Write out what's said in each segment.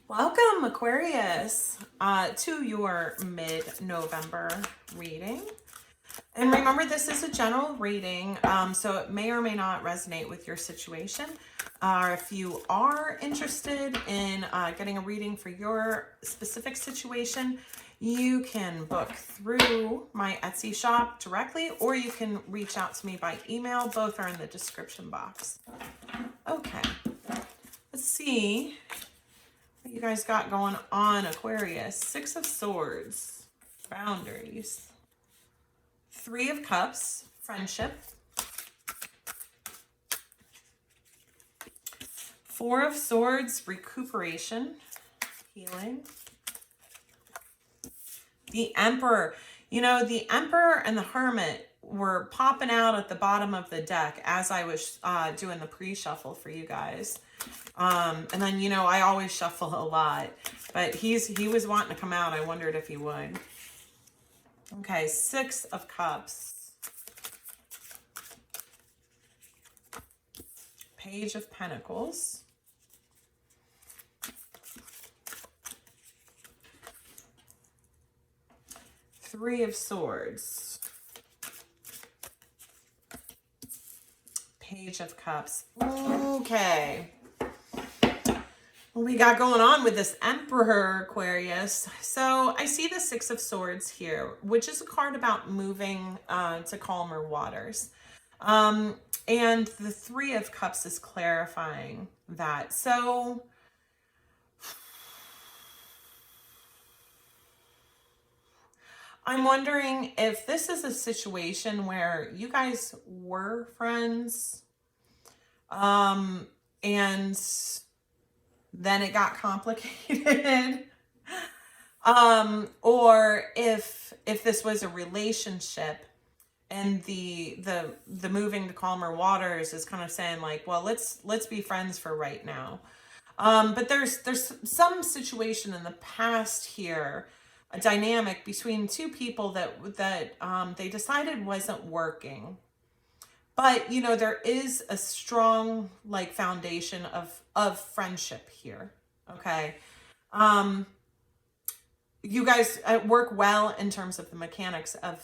Welcome, Aquarius, to your mid-November reading. And remember, this is a general reading, so it may or may not resonate with your situation. If you are interested in getting a reading for your specific situation, you can book through my Etsy shop directly, or you can reach out to me by email. Both are in the description box. Okay, let's see what you guys got going on, Aquarius. Six of Swords, boundaries. Three of Cups, friendship. Four of Swords, recuperation, healing. The Emperor. You know, the Emperor and the Hermit were popping out at the bottom of the deck as I was doing the pre-shuffle for you guys. And then, you know, I always shuffle a lot, but he was wanting to come out. I wondered if he would. Okay, Six of Cups. Page of Pentacles. Three of Swords. Page of Cups. Okay. What we got going on with this Emperor, Aquarius? So I see the Six of Swords here, which is a card about moving to calmer waters. And the Three of Cups is clarifying that. So I'm wondering if this is a situation where you guys were friends, and then it got complicated, or if this was a relationship and the moving to calmer waters is kind of saying like, well, let's be friends for right now. But there's some situation in the past here, a dynamic between two people that they decided wasn't working. But, you know, there is a strong, like, foundation of friendship here, okay? You guys work well in terms of the mechanics of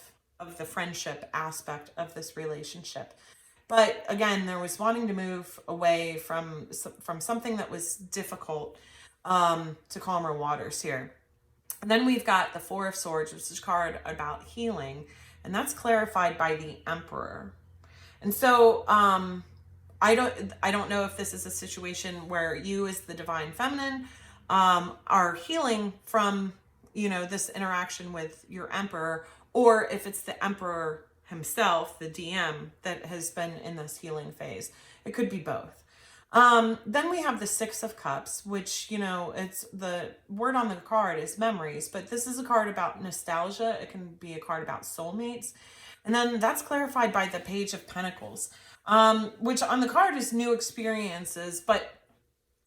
the friendship aspect of this relationship. But, again, there was wanting to move away from something that was difficult to calmer waters here. And then we've got the Four of Swords, which is a card about healing, and that's clarified by the Emperor. And so I don't know if this is a situation where you as the divine feminine are healing from, you know, this interaction with your Emperor, or if it's the Emperor himself, the DM, that has been in this healing phase. It could be both. Then we have the Six of Cups, which, you know, it's the word on the card is memories, but this is a card about nostalgia. It can be a card about soulmates. And then that's clarified by the Page of Pentacles, which on the card is new experiences, but,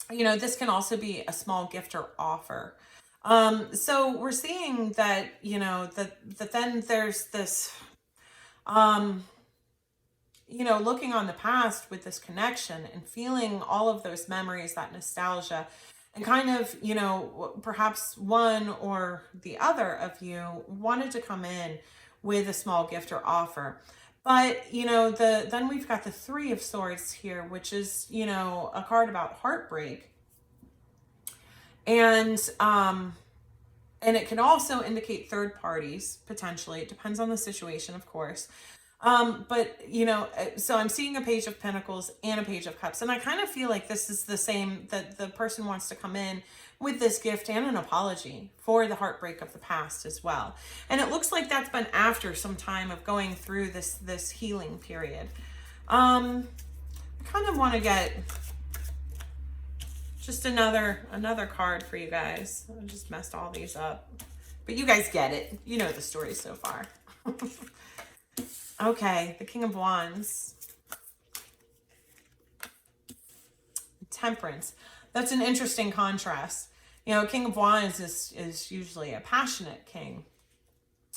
you know, this can also be a small gift or offer. So we're seeing that, you know, that then there's this, you know, looking on the past with this connection and feeling all of those memories, that nostalgia, and kind of, you know, perhaps one or the other of you wanted to come in with a small gift or offer. But, you know, then we've got the Three of Swords here, which is, you know, a card about heartbreak. And it can also indicate third parties, potentially. It depends on the situation, of course. But, you know, so I'm seeing a Page of Pentacles and a Page of Cups. And I kind of feel like this is the same, that the person wants to come in with this gift and an apology for the heartbreak of the past as well. And it looks like that's been after some time of going through this healing period. I kind of want to get just another card for you guys. I just messed all these up, but you guys get it. You know the story so far. Okay, the King of Wands. Temperance. That's an interesting contrast. You know, King of Wands is usually a passionate king.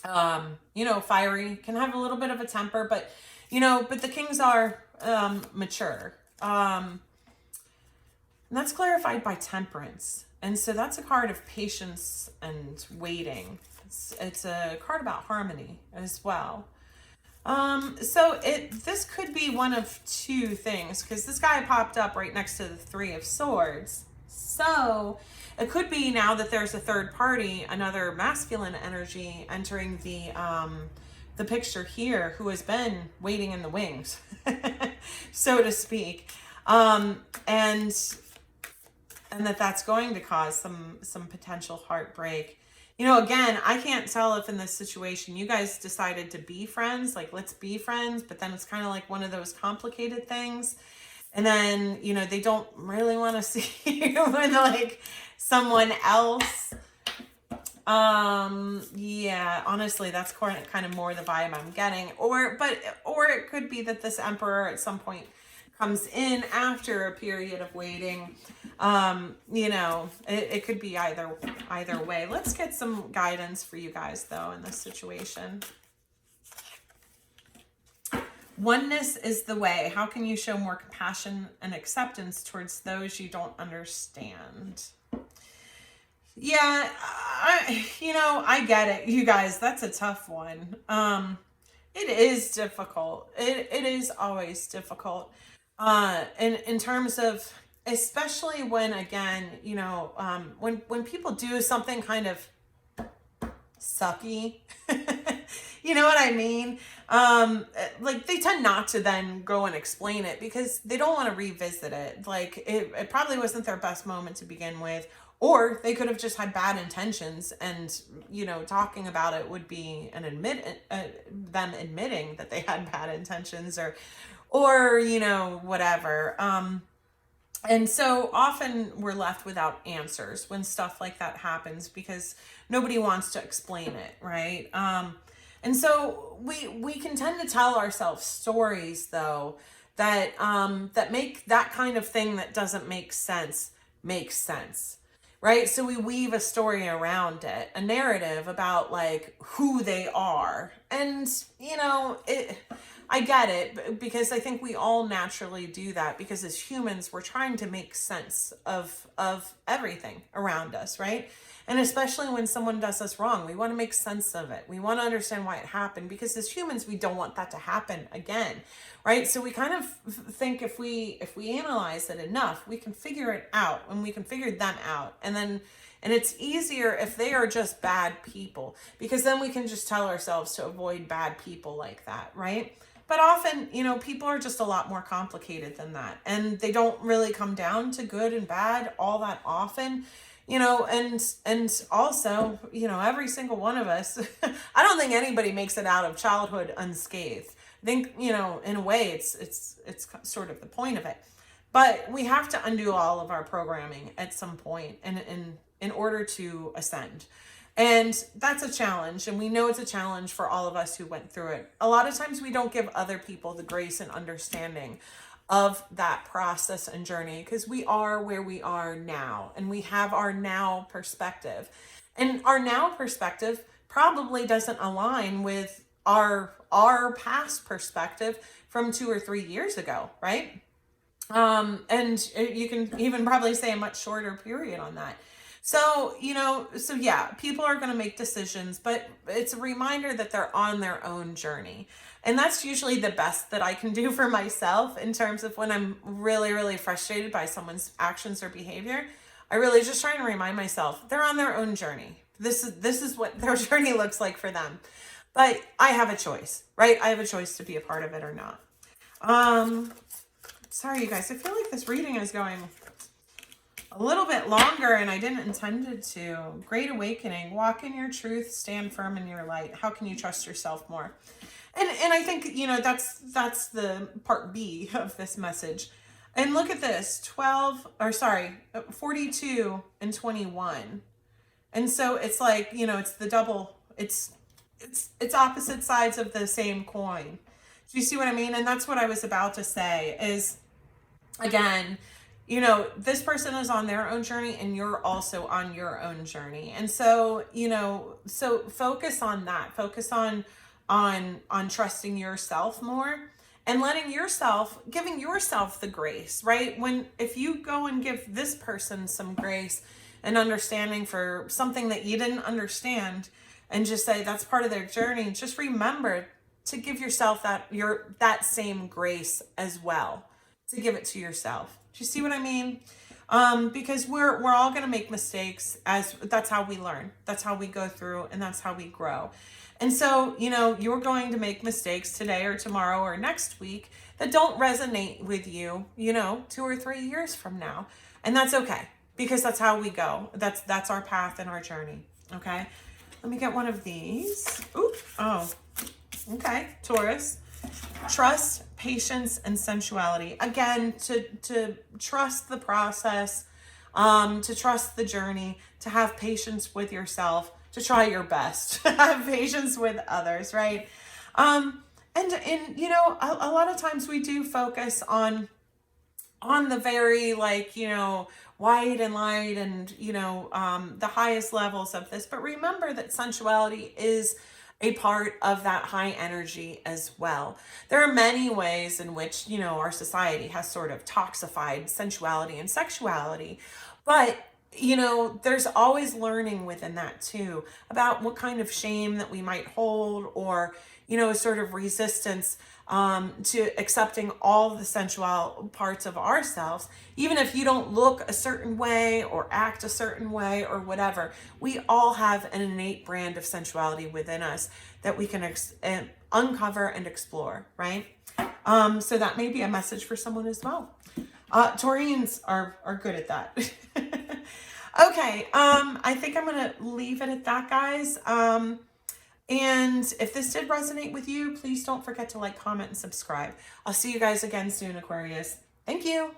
You know, fiery, can have a little bit of a temper, but, you know, but the kings are mature. And that's clarified by Temperance. And so that's a card of patience and waiting. It's a card about harmony as well. So this could be one of two things, because this guy popped up right next to the Three of Swords. So it could be now that there's a third party, another masculine energy entering the picture here, who has been waiting in the wings, so to speak. And that's going to cause some potential heartbreak. You know, again, I can't tell if in this situation you guys decided to be friends, like let's be friends, but then it's kind of like one of those complicated things. And then, you know, they don't really want to see you with like someone else. Yeah, honestly, that's kind of more the vibe I'm getting. Or it could be that this Emperor at some point comes in after a period of waiting. You know, it could be either way. Let's get some guidance for you guys though in this situation. Oneness is the way. How can you show more compassion and acceptance towards those you don't understand? Yeah, I get it, you guys. That's a tough one. It is difficult. It is always difficult. In terms of, especially when, again, you know, when people do something kind of sucky, you know what I mean? Like they tend not to then go and explain it because they don't want to revisit it. Like it probably wasn't their best moment to begin with, or they could have just had bad intentions, and, you know, talking about it would be them admitting that they had bad intentions, or, you know, whatever. And so often we're left without answers when stuff like that happens because nobody wants to explain it, right? And so we can tend to tell ourselves stories though that make that kind of thing that doesn't make sense, right? So we weave a story around it, a narrative about like who they are. And, you know, I get it, because I think we all naturally do that, because as humans, we're trying to make sense of everything around us, right? And especially when someone does us wrong, we want to make sense of it. We want to understand why it happened, because as humans, we don't want that to happen again, right? So we kind of think if we analyze it enough, we can figure it out, and we can figure them out. And it's easier if they are just bad people, because then we can just tell ourselves to avoid bad people like that, right? But often, you know, people are just a lot more complicated than that. And they don't really come down to good and bad all that often, you know, and also, you know, every single one of us, I don't think anybody makes it out of childhood unscathed. I think, you know, in a way it's sort of the point of it. But we have to undo all of our programming at some point in order to ascend. And that's a challenge, and we know it's a challenge for all of us who went through it. A lot of times we don't give other people the grace and understanding of that process and journey, because we are where we are now, and we have our now perspective. And our now perspective probably doesn't align with our past perspective from 2 or 3 years ago, right? And you can even probably say a much shorter period on that. So, you know, so yeah, people are going to make decisions, but it's a reminder that they're on their own journey. And that's usually the best that I can do for myself in terms of when I'm really, really frustrated by someone's actions or behavior. I really just try and remind myself they're on their own journey. This is what their journey looks like for them. But I have a choice, right? I have a choice to be a part of it or not. Sorry, you guys, I feel like this reading is going a little bit longer, and I didn't intend it to. Great awakening. Walk in your truth. Stand firm in your light. How can you trust yourself more? And I think, you know, that's the part B of this message. And look at this, 42 and 21. And so it's like, you know, it's the double, it's opposite sides of the same coin. Do you see what I mean? And that's what I was about to say is, again, you know, this person is on their own journey and you're also on your own journey. And so, you know, so focus on that. Focus on trusting yourself more and giving yourself the grace, right? If you go and give this person some grace, and understanding for something that you didn't understand, and just say that's part of their journey, just remember to give yourself that same grace as well, to give it to yourself. Do you see what I mean? Because we're all going to make mistakes, as that's how we learn, that's how we go through, and that's how we grow. And so, you're going to make mistakes today or tomorrow or next week that don't resonate with you, 2 or 3 years from now. And that's okay, because that's how we go. That's our path and our journey. Okay. Let me get one of these. Ooh, oh, okay. Taurus. Trust, patience, and sensuality. Again, to trust the process, to trust the journey, to have patience with yourself, to try your best, to have patience with others, right? And a lot of times we do focus on the very, wide and light and, the highest levels of this. But remember that sensuality is a part of that high energy as well. There are many ways in which, our society has sort of toxified sensuality and sexuality, but there's always learning within that too, about what kind of shame that we might hold, or, sort of resistance to accepting all the sensual parts of ourselves. Even if you don't look a certain way or act a certain way or whatever, we all have an innate brand of sensuality within us that we can uncover and explore, right? So that may be a message for someone as well. Taurians are good at that. Okay, I think I'm going to leave it at that, guys. And if this did resonate with you, please don't forget to like, comment, and subscribe. I'll see you guys again soon, Aquarius. Thank you.